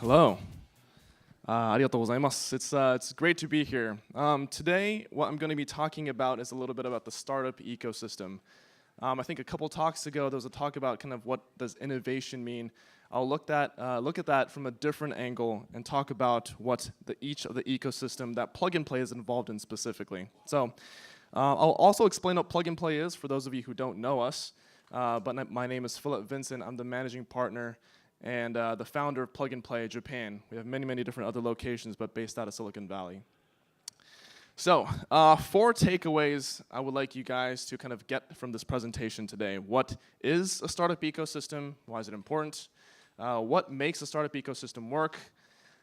Hello. ありがとうございます. It's great to be here. Today, what I'm going to be talking about is a little bit about the startup ecosystem. I think a couple talks ago, there was a talk about kind of what does innovation mean. I'll look at that from a different angle and talk about what each of the ecosystem that plug and play is involved in specifically. So I'll also explain what plug and play is for those of you who don't know us. But my name is Phillip Vincent. I'm the managing partner and the founder of Plug and Play Japan. We have many, many different other locations, but based out of Silicon Valley. So, 4 takeaways I would like you guys to kind of get from this presentation today. What is a startup ecosystem? Why is it important? What makes a startup ecosystem work?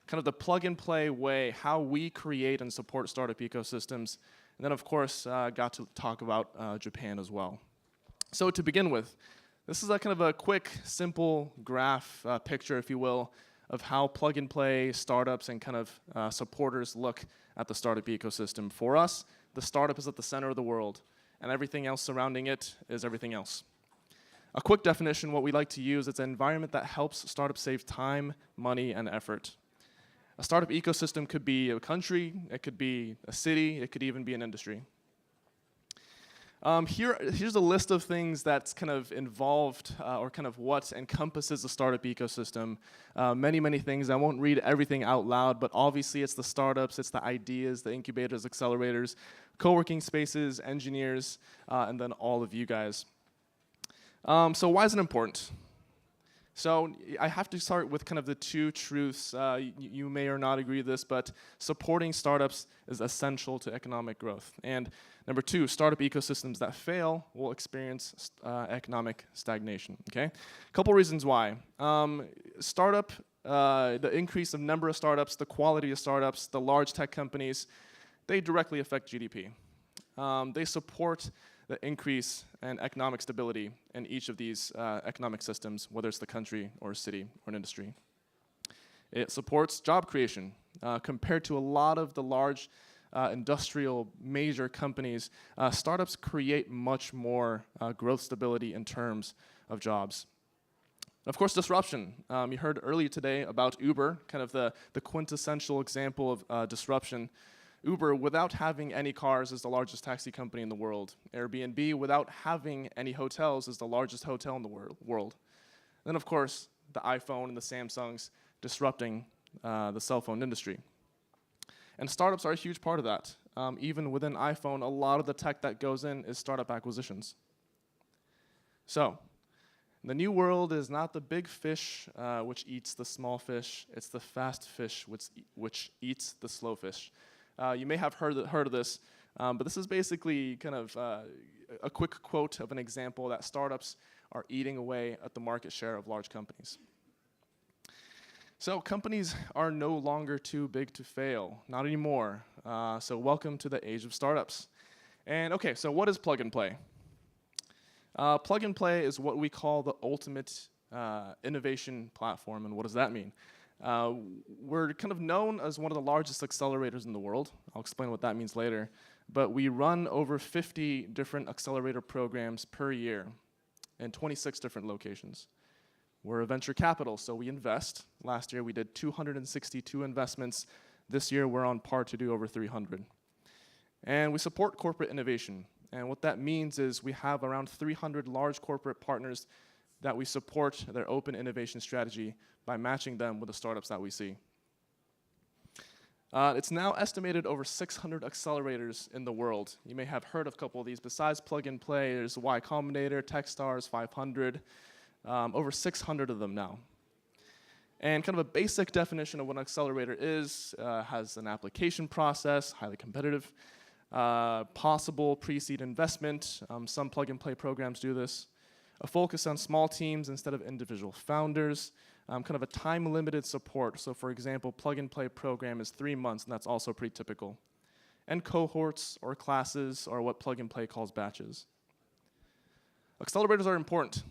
Kind of the plug and play way, how we create and support startup ecosystems. And then, of course, got to talk about Japan as well. So to begin with, this is a kind of a quick, simple graph picture, if you will, of how plug and play startups and kind of supporters look at the startup ecosystem. For us, the startup is at the center of the world, and everything else surrounding it is everything else. A quick definition, what we like to use, it's an environment that helps startups save time, money, and effort. A startup ecosystem could be a country, it could be a city, it could even be an industry. Here's a list of things that's kind of involved or kind of what encompasses the startup ecosystem. Many, many things. I won't read everything out loud, but obviously it's the startups, it's the ideas, the incubators, accelerators, co-working spaces, engineers, and then all of you guys. So why is it important? So I have to start with kind of the 2 truths. You may or not agree with this, but supporting startups is essential to economic growth. And number 2, startup ecosystems that fail will experience economic stagnation. Okay, a couple reasons why. The increase of number of startups, the quality of startups, the large tech companies, they directly affect GDP. They support the increase in economic stability in each of these economic systems, whether it's the country or a city or an industry. It supports job creation. Compared to a lot of the large industrial major companies, startups create much more growth stability in terms of jobs. Of course, disruption. You heard earlier today about Uber, kind of the quintessential example of disruption. Uber, without having any cars, is the largest taxi company in the world. Airbnb, without having any hotels, is the largest hotel in the world. Then, of course, the iPhone and the Samsungs disrupting the cell phone industry. And startups are a huge part of that. Even within iPhone, a lot of the tech that goes in is startup acquisitions. So, the new world is not the big fish which eats the small fish. It's the fast fish which eats the slow fish. You may have heard of this, but this is basically kind of a quick quote of an example that startups are eating away at the market share of large companies. So companies are no longer too big to fail, not anymore. So welcome to the age of startups. And okay, so what is plug and play? Plug and play is what we call the ultimate innovation platform, and what does that mean? We're kind of known as one of the largest accelerators in the world. I'll explain what that means later. But we run over 50 different accelerator programs per year in 26 different locations. We're a venture capital, so we invest. Last year we did 262 investments. This year we're on par to do over 300. And we support corporate innovation. And what that means is we have around 300 large corporate partners that we support their open innovation strategy by matching them with the startups that we see. It's now estimated over 600 accelerators in the world. You may have heard of a couple of these. Besides Plug and Play, there's Y Combinator, Techstars, 500, over 600 of them now. And kind of a basic definition of what an accelerator is, has an application process, highly competitive, possible pre-seed investment. Some Plug and Play programs do this. A focus on small teams instead of individual founders, kind of a time-limited support. So for example, Plug and Play program is 3 months, and that's also pretty typical. And cohorts or classes are what Plug and Play calls batches. Accelerators are important.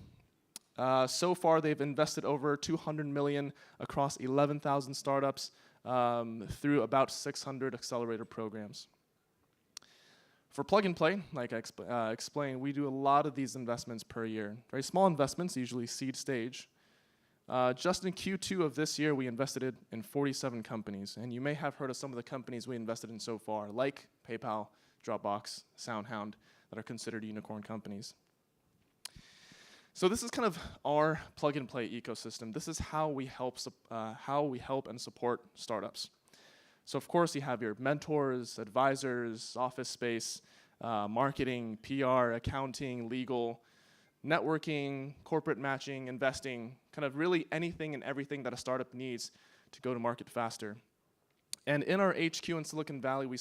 So far, they've invested over $200 million across 11,000 startups through about 600 accelerator programs. For plug and play, like I explained, we do a lot of these investments per year. Very small investments, usually seed stage. Just in Q2 of this year, we invested in 47 companies. And you may have heard of some of the companies we invested in so far, like PayPal, Dropbox, SoundHound, that are considered unicorn companies. So this is kind of our plug and play ecosystem. This is how we help and support startups. So of course you have your mentors, advisors, office space, marketing, PR, accounting, legal, networking, corporate matching, investing, kind of really anything and everything that a startup needs to go to market faster. And in our HQ in Silicon Valley, we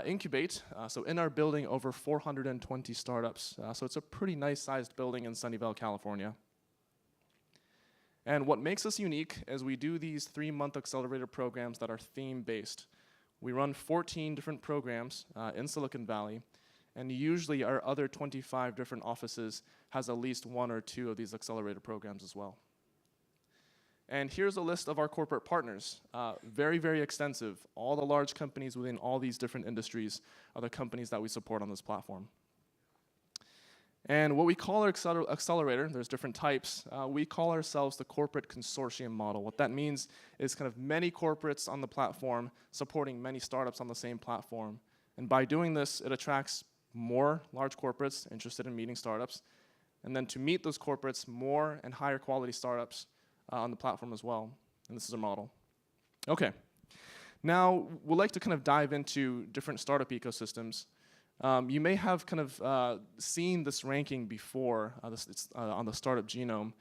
incubate. So in our building, over 420 startups. So it's a pretty nice sized building in Sunnyvale, California. And what makes us unique is we do these 3-month accelerator programs that are theme-based. We run 14 different programs in Silicon Valley, and usually our other 25 different offices has at least 1 or 2 of these accelerator programs as well. And here's a list of our corporate partners. Very, very extensive. All the large companies within all these different industries are the companies that we support on this platform. And what we call our accelerator, there's different types, we call ourselves the corporate consortium model. What that means is kind of many corporates on the platform supporting many startups on the same platform. And by doing this, it attracts more large corporates interested in meeting startups. And then to meet those corporates, more and higher quality startups on the platform as well. And this is our model. Okay. Now, we'd like to kind of dive into different startup ecosystems. You may have kind of seen this ranking before on the Startup Genome,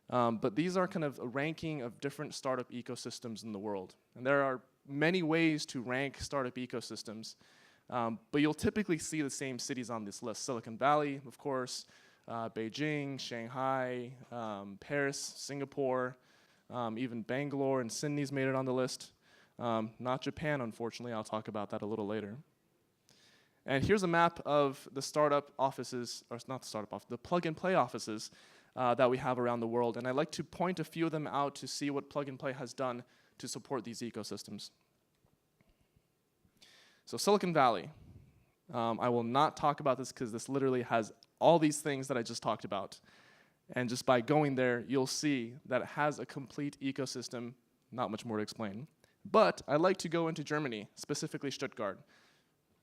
but these are kind of a ranking of different startup ecosystems in the world. And there are many ways to rank startup ecosystems, but you'll typically see the same cities on this list. Silicon Valley, of course, Beijing, Shanghai, Paris, Singapore, even Bangalore and Sydney's made it on the list. Not Japan, unfortunately. I'll talk about that a little later. And here's a map of the startup offices, or not the startup office, the plug and play offices that we have around the world. And I'd like to point a few of them out to see what plug and play has done to support these ecosystems. So Silicon Valley. I will not talk about this because this literally has all these things that I just talked about. And just by going there, you'll see that it has a complete ecosystem, not much more to explain. But I'd like to go into Germany, specifically Stuttgart.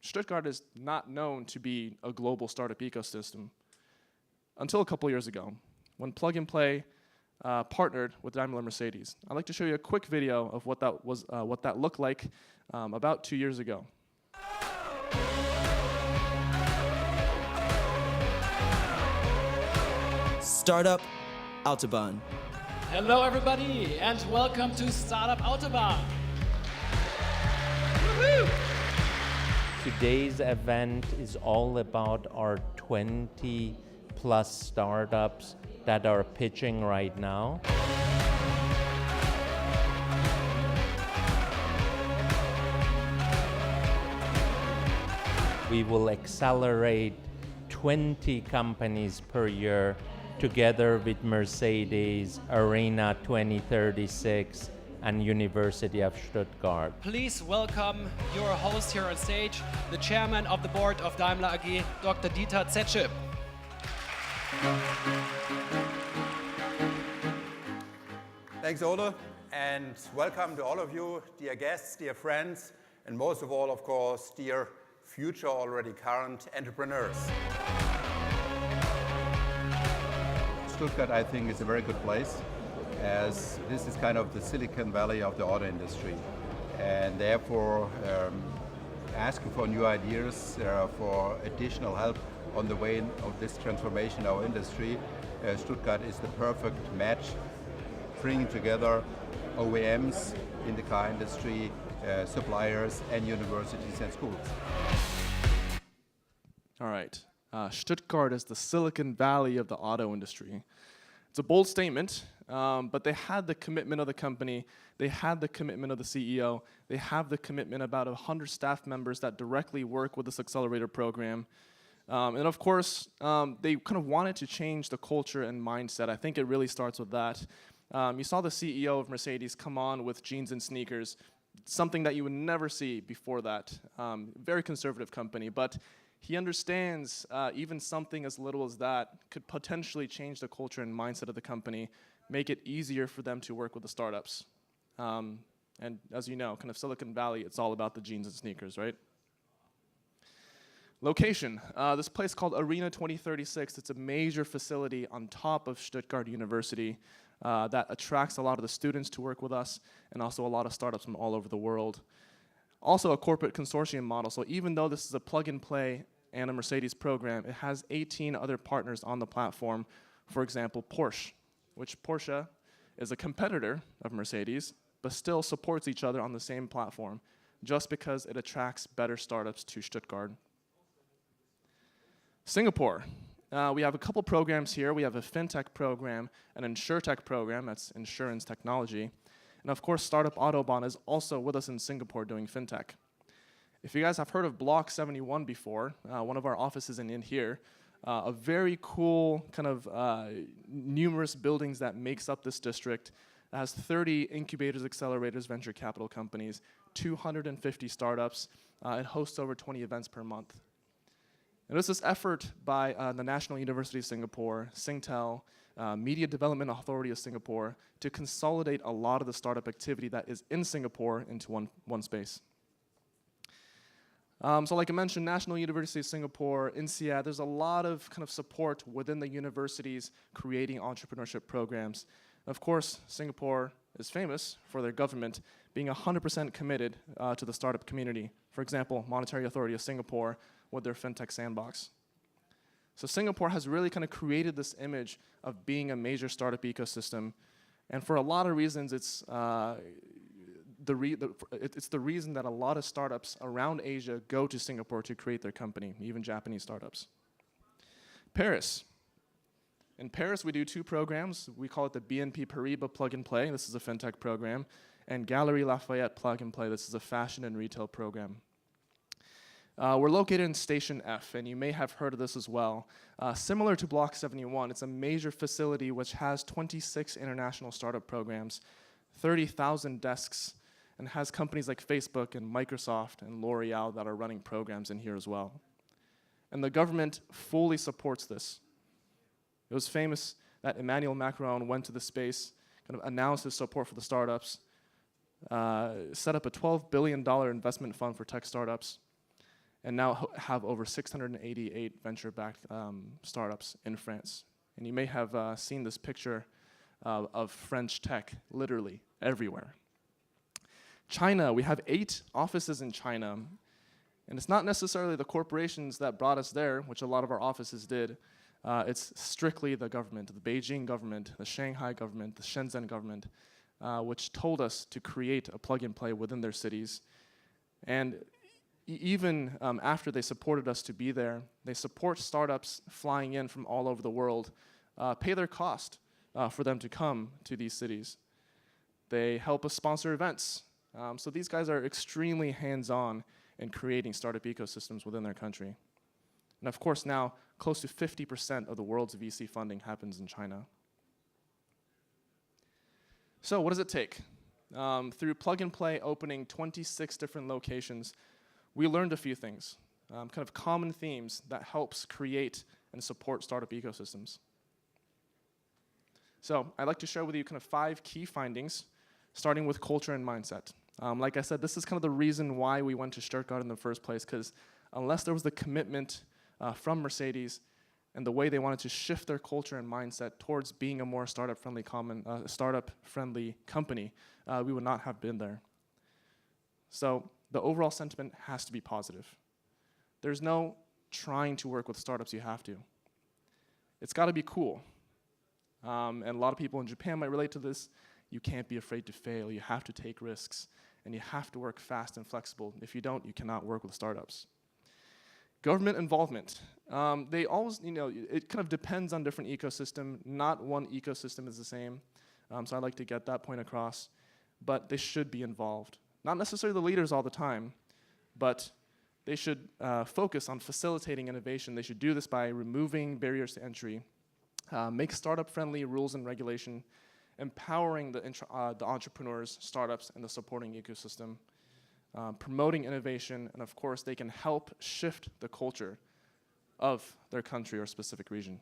Stuttgart is not known to be a global startup ecosystem until a couple years ago, when Plug and Play partnered with Daimler Mercedes. I'd like to show you a quick video of what that looked like about 2 years ago. Startup Autobahn. Hello everybody and welcome to Startup Autobahn. Woo-hoo! Today's event is all about our 20 plus startups that are pitching right now. We will accelerate 20 companies per year together with Mercedes, Arena 2036, and University of Stuttgart. Please welcome your host here on stage, the chairman of the board of Daimler AG, Dr. Dieter Zetsche. Thanks, Ole, and welcome to all of you, dear guests, dear friends, and most of all, of course, dear future, already current entrepreneurs. Stuttgart, I think, is a very good place, as this is kind of the Silicon Valley of the auto industry, and therefore asking for new ideas, for additional help on the way of this transformation in our industry. Stuttgart is the perfect match, bringing together OEMs in the car industry, suppliers, and universities and schools. All right. Stuttgart is the Silicon Valley of the auto industry. It's a bold statement, but they had the commitment of the company, they had the commitment of the CEO, they have the commitment about 100 staff members that directly work with this accelerator program. And of course, they kind of wanted to change the culture and mindset. I think it really starts with that. You saw the CEO of Mercedes come on with jeans and sneakers, something that you would never see before that. Very conservative company, but he understands even something as little as that could potentially change the culture and mindset of the company, make it easier for them to work with the startups. And as you know, kind of Silicon Valley, it's all about the jeans and sneakers, right? Location, this place called Arena 2036, it's a major facility on top of Stuttgart University that attracts a lot of the students to work with us and also a lot of startups from all over the world. Also a corporate consortium model, so even though this is a plug-and-play and a Mercedes program, it has 18 other partners on the platform. For example, Porsche, which Porsche is a competitor of Mercedes, but still supports each other on the same platform, just because it attracts better startups to Stuttgart. Singapore. We have a couple programs here. We have a fintech program, an insurtech program, that's insurance technology. And of course, Startup Autobahn is also with us in Singapore doing fintech. If you guys have heard of Block 71 before, one of our offices in here, a very cool kind of numerous buildings that makes up this district. It has 30 incubators, accelerators, venture capital companies, 250 startups. It hosts over 20 events per month. And it was this effort by the National University of Singapore, Singtel, Media Development Authority of Singapore, to consolidate a lot of the startup activity that is in Singapore into one space. So like I mentioned, National University of Singapore, INSEAD, there's a lot of kind of support within the universities creating entrepreneurship programs. Of course, Singapore is famous for their government being 100% committed to the startup community. For example, Monetary Authority of Singapore with their fintech sandbox. So Singapore has really kind of created this image of being a major startup ecosystem. And for a lot of reasons, it's the reason that a lot of startups around Asia go to Singapore to create their company, even Japanese startups. Paris. In Paris, we do two programs. We call it the BNP Paribas Plug and Play. This is a fintech program. And Galeries Lafayette Plug and Play. This is a fashion and retail program. We're located in Station F, and you may have heard of this as well. Similar to Block 71, it's a major facility which has 26 international startup programs, 30,000 desks, and has companies like Facebook and Microsoft and L'Oreal that are running programs in here as well. And the government fully supports this. It was famous that Emmanuel Macron went to the space, kind of announced his support for the startups, set up a $12 billion investment fund for tech startups, and now have over 688 venture-backed startups in France. And you may have seen this picture of French tech literally everywhere. China, we have 8 offices in China. And it's not necessarily the corporations that brought us there, which a lot of our offices did. It's strictly the government, the Beijing government, the Shanghai government, the Shenzhen government, which told us to create a plug-and-play within their cities. And even after they supported us to be there, they support startups flying in from all over the world, pay their cost for them to come to these cities. They help us sponsor events. So these guys are extremely hands-on in creating startup ecosystems within their country. And of course now, close to 50% of the world's VC funding happens in China. So what does it take? Through Plug and Play opening 26 different locations, we learned a few things, kind of common themes that helps create and support startup ecosystems. So I'd like to share with you kind of 5 key findings, starting with culture and mindset. Like I said, this is kind of the reason why we went to Stuttgart in the first place, because unless there was the commitment from Mercedes and the way they wanted to shift their culture and mindset towards being a more startup-friendly company, we would not have been there. So the overall sentiment has to be positive. There's no trying to work with startups, you have to. It's got to be cool. And a lot of people in Japan might relate to this. You can't be afraid to fail. You have to take risks. And you have to work fast and flexible. If you don't, you cannot work with startups. Government involvement. They always, it kind of depends on different ecosystem. Not one ecosystem is the same. So I'd like to get that point across. But they should be involved. Not necessarily the leaders all the time, but they should focus on facilitating innovation. They should do this by removing barriers to entry, make startup-friendly rules and regulation, empowering the entrepreneurs, startups, and the supporting ecosystem, promoting innovation, and of course, they can help shift the culture of their country or specific region.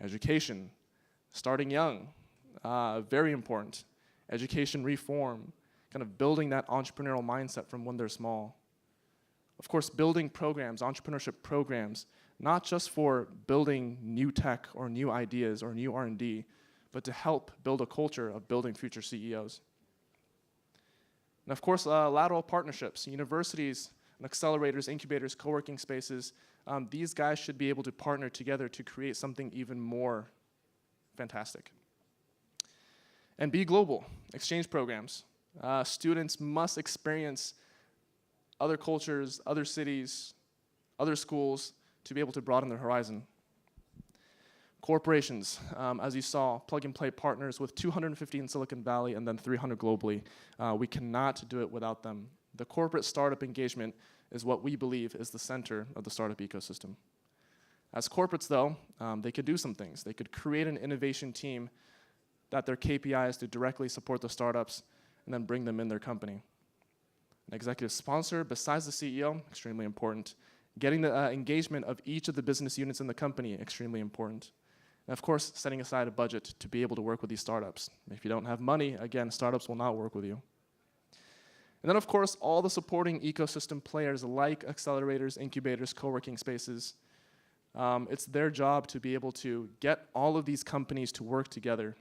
Education, starting young, very important. Education reform, kind of building that entrepreneurial mindset from when they're small. Of course, building programs, entrepreneurship programs, not just for building new tech or new ideas or new R&D, but to help build a culture of building future CEOs. And of course, lateral partnerships, universities and accelerators, incubators, co-working spaces, these guys should be able to partner together to create something even more fantastic. And be global, exchange programs. Students must experience other cultures, other cities, other schools to be able to broaden their horizon. Corporations, as you saw, plug-and-play partners with 250 in Silicon Valley and then 300 globally. We cannot do it without them. The corporate startup engagement is what we believe is the center of the startup ecosystem. As corporates, though, they could do some things. They could create an innovation team that their KPI is to directly support the startups and then bring them in their company. An executive sponsor, besides the CEO, extremely important. Getting the engagement of each of the business units in the company, extremely important. And of course, setting aside a budget to be able to work with these startups. If you don't have money, again, startups will not work with you. And then, of course, all the supporting ecosystem players like accelerators, incubators, co-working spaces. It's their job to be able to get all of these companies to work together.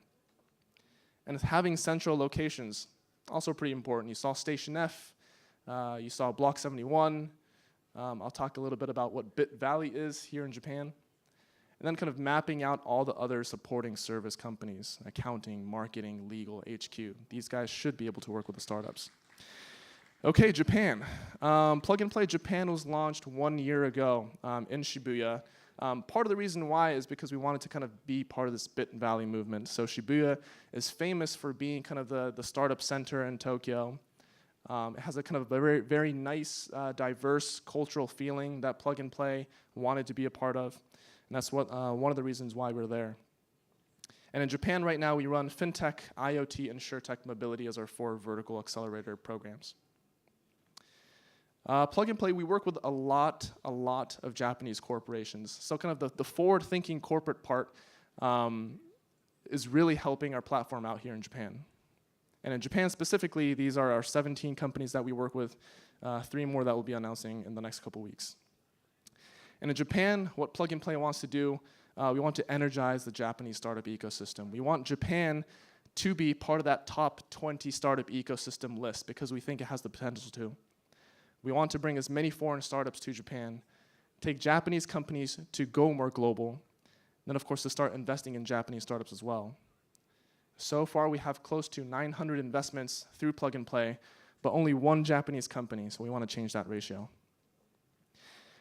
And having central locations, also pretty important. You saw Station F, you saw Block 71. I'll talk a little bit about what Bit Valley is here in Japan. And then kind of mapping out all the other supporting service companies, accounting, marketing, legal, HQ. These guys should be able to work with the startups. Okay, Japan. Plug and Play Japan was launched 1 year ago in Shibuya. Part of the reason why is because we wanted to kind of be part of this Bit Valley movement. So Shibuya is famous for being kind of the startup center in Tokyo. It has a kind of very, very nice, diverse cultural feeling that Plug and Play wanted to be a part of. And that's what one of the reasons why we're there. And in Japan right now, we run FinTech, IoT, and SureTech Mobility as our 4 vertical accelerator programs. Plug and Play, we work with a lot of Japanese corporations. So kind of the forward-thinking corporate part is really helping our platform out here in Japan. And in Japan specifically, these are our 17 companies that we work with, 3 more that we'll be announcing in the next couple weeks. And in Japan, what Plug and Play wants to do, we want to energize the Japanese startup ecosystem. We want Japan to be part of that top 20 startup ecosystem list because we think it has the potential to. We want to bring as many foreign startups to Japan, take Japanese companies to go more global, and then of course to start investing in Japanese startups as well. So far we have close to 900 investments through Plug and Play, but only 1 Japanese company, so we want to change that ratio.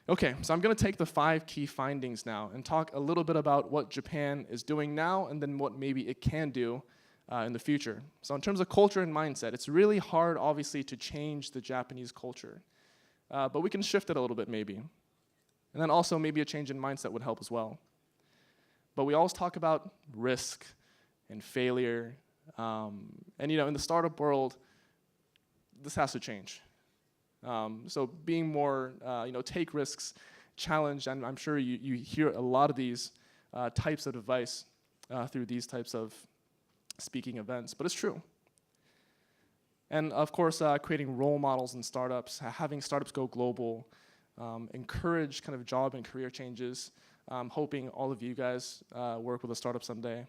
Okay, so I'm going to take the 5 key findings now and talk a little bit about what Japan is doing now and then what maybe it can do in the future. So in terms of culture and mindset, it's really hard, obviously, to change the Japanese culture. But we can shift it a little bit, maybe. And then also, maybe a change in mindset would help as well. But we always talk about risk and failure. And, in the startup world, this has to change. So being more, take risks, challenge, and I'm sure you hear a lot of these types of advice through these types of speaking events, but it's true. And of course, creating role models in startups, having startups go global, encourage kind of job and career changes, hoping all of you guys work with a startup someday.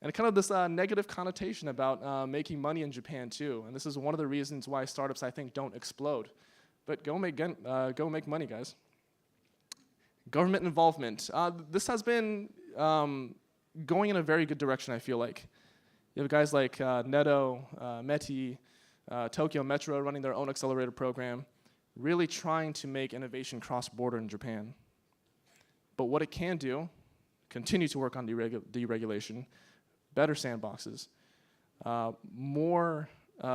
And kind of this negative connotation about making money in Japan too. And this is one of the reasons why startups, I think, don't explode. But go make money, guys. Government involvement. This has been going in a very good direction, I feel like. You have guys like Neto, METI, Tokyo Metro running their own accelerator program, really trying to make innovation cross-border in Japan. But what it can do, continue to work on deregulation, better sandboxes, more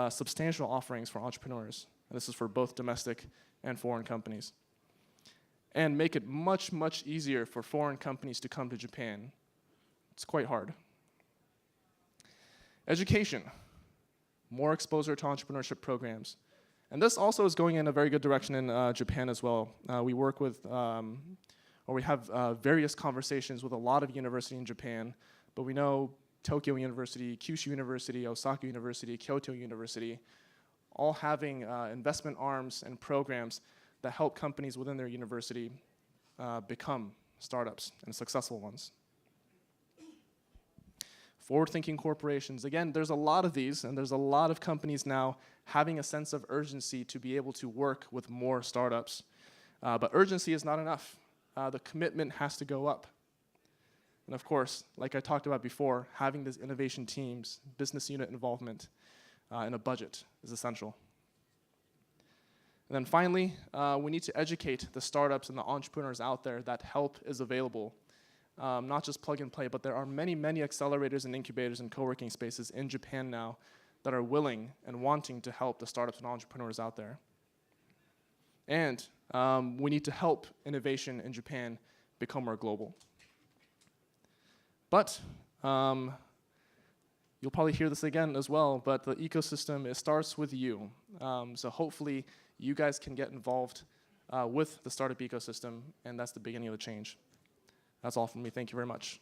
substantial offerings for entrepreneurs. And this is for both domestic and foreign companies. And make it much, much easier for foreign companies to come to Japan. It's quite hard. Education, more exposure to entrepreneurship programs. And this also is going in a very good direction in Japan as well. We work with, or we have various conversations with a lot of universities in Japan, but we know Tokyo University, Kyushu University, Osaka University, Kyoto University, all having investment arms and programs that help companies within their university become startups and successful ones. Forward-thinking corporations. Again, there's a lot of these, and there's a lot of companies now having a sense of urgency to be able to work with more startups. But urgency is not enough. The commitment has to go up. And of course, like I talked about before, having these innovation teams, business unit involvement, and a budget is essential. And then finally, we need to educate the startups and the entrepreneurs out there that help is available. Not just plug and play, but there are many, many accelerators and incubators and co-working spaces in Japan now that are willing and wanting to help the startups and entrepreneurs out there. And we need to help innovation in Japan become more global. But you'll probably hear this again as well, but the ecosystem, it starts with you. So hopefully you guys can get involved with the startup ecosystem, and that's the beginning of the change. That's all from me. Thank you very much.